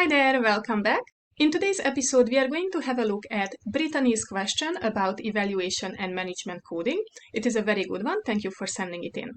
Hi there, welcome back. In today's episode, we are going to have a look at Brittany's question about evaluation and management coding. It is a very good one. Thank you for sending it in.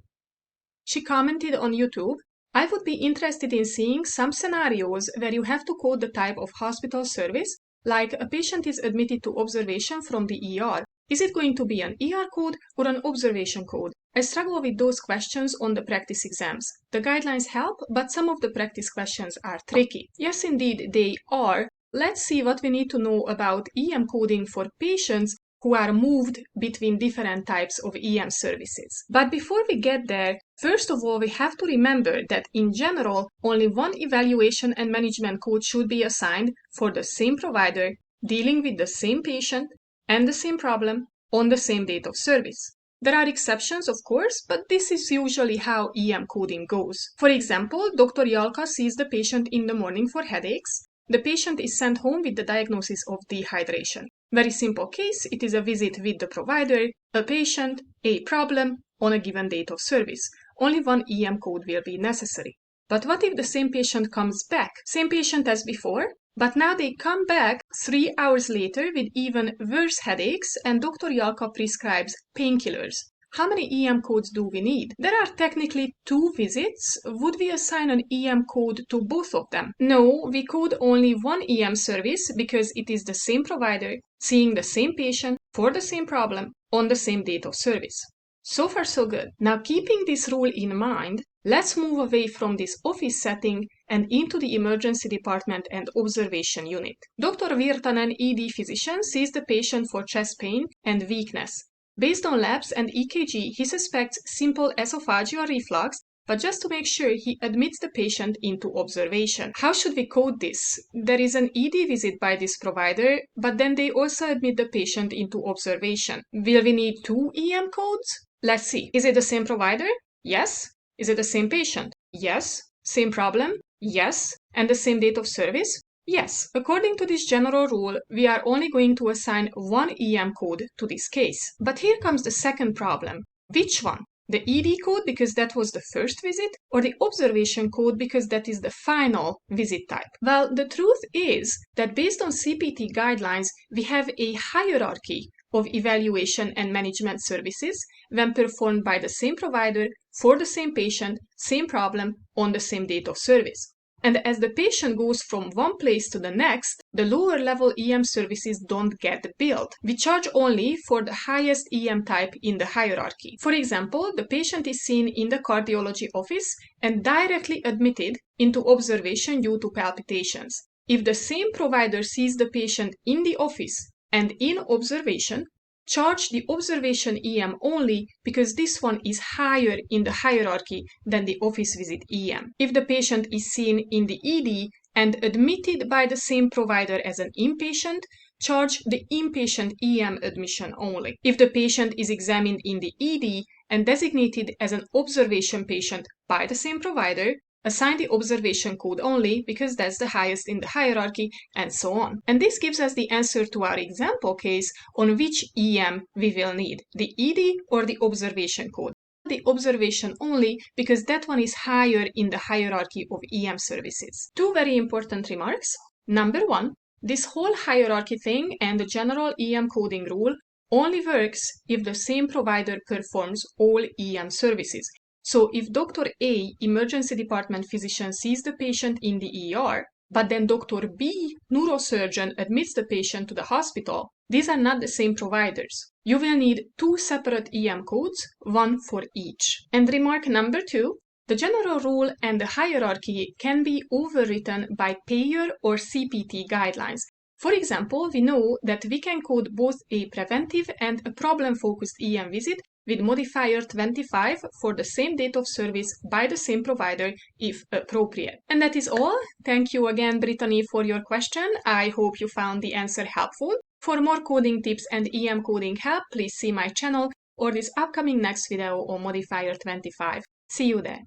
She commented on YouTube, I would be interested in seeing some scenarios where you have to code the type of hospital service, like a patient is admitted to observation from the ER. Is it going to be an ER code or an observation code? I struggle with those questions on the practice exams. The guidelines help, but some of the practice questions are tricky. Yes, indeed, they are. Let's see what we need to know about EM coding for patients who are moved between different types of EM services. But before we get there, first of all, we have to remember that in general, only one evaluation and management code should be assigned for the same provider, dealing with the same patient and the same problem on the same date of service. There are exceptions, of course, but this is usually how EM coding goes. For example, Dr. Yalka sees the patient in the morning for headaches. The patient is sent home with the diagnosis of dehydration. Very simple case, it is a visit with the provider, a patient, a problem on a given date of service. Only one EM code will be necessary. But what if the same patient comes back? Same patient as before, but now they come back 3 hours later with even worse headaches and Dr. Yalka prescribes painkillers. How many EM codes do we need? There are technically 2 visits. Would we assign an EM code to both of them? No, we code only one EM service because it is the same provider seeing the same patient for the same problem on the same date of service. So far so good. Now keeping this rule in mind, let's move away from this office setting and into the emergency department and observation unit. Dr. Virtanen, ED physician, sees the patient for chest pain and weakness. Based on labs and EKG, he suspects simple esophageal reflux, but just to make sure, he admits the patient into observation. How should we code this? There is an ED visit by this provider, but then they also admit the patient into observation. Will we need 2 EM codes? Let's see. Is it the same provider? Yes. Is it the same patient? Yes. Same problem? Yes. And the same date of service? Yes. According to this general rule, we are only going to assign one EM code to this case. But here comes the second problem. Which one? The ED code because that was the first visit, or the observation code because that is the final visit type? Well, the truth is that based on CPT guidelines, we have a hierarchy of evaluation and management services when performed by the same provider for the same patient, same problem on the same date of service. And as the patient goes from one place to the next, the lower level EM services don't get billed. We charge only for the highest EM type in the hierarchy. For example, the patient is seen in the cardiology office and directly admitted into observation due to palpitations. If the same provider sees the patient in the office and in observation, charge the observation EM only because this one is higher in the hierarchy than the office visit EM. If the patient is seen in the ED and admitted by the same provider as an inpatient, charge the inpatient EM admission only. If the patient is examined in the ED and designated as an observation patient by the same provider, assign the observation code only because that's the highest in the hierarchy, and so on. And this gives us the answer to our example case on which EM we will need, the ED or the observation code. The observation only because that one is higher in the hierarchy of EM services. 2 very important remarks. Number 1, this whole hierarchy thing and the general EM coding rule only works if the same provider performs all EM services. So if Dr. A, emergency department physician, sees the patient in the ER, but then Dr. B, neurosurgeon, admits the patient to the hospital, these are not the same providers. You will need 2 separate EM codes, one for each. And remark number 2, the general rule and the hierarchy can be overwritten by payer or CPT guidelines. For example, we know that we can code both a preventive and a problem-focused EM visit with modifier 25 for the same date of service by the same provider if appropriate. And that is all. Thank you again, Brittany, for your question. I hope you found the answer helpful. For more coding tips and EM coding help, please see my channel or this upcoming next video on modifier 25. See you there.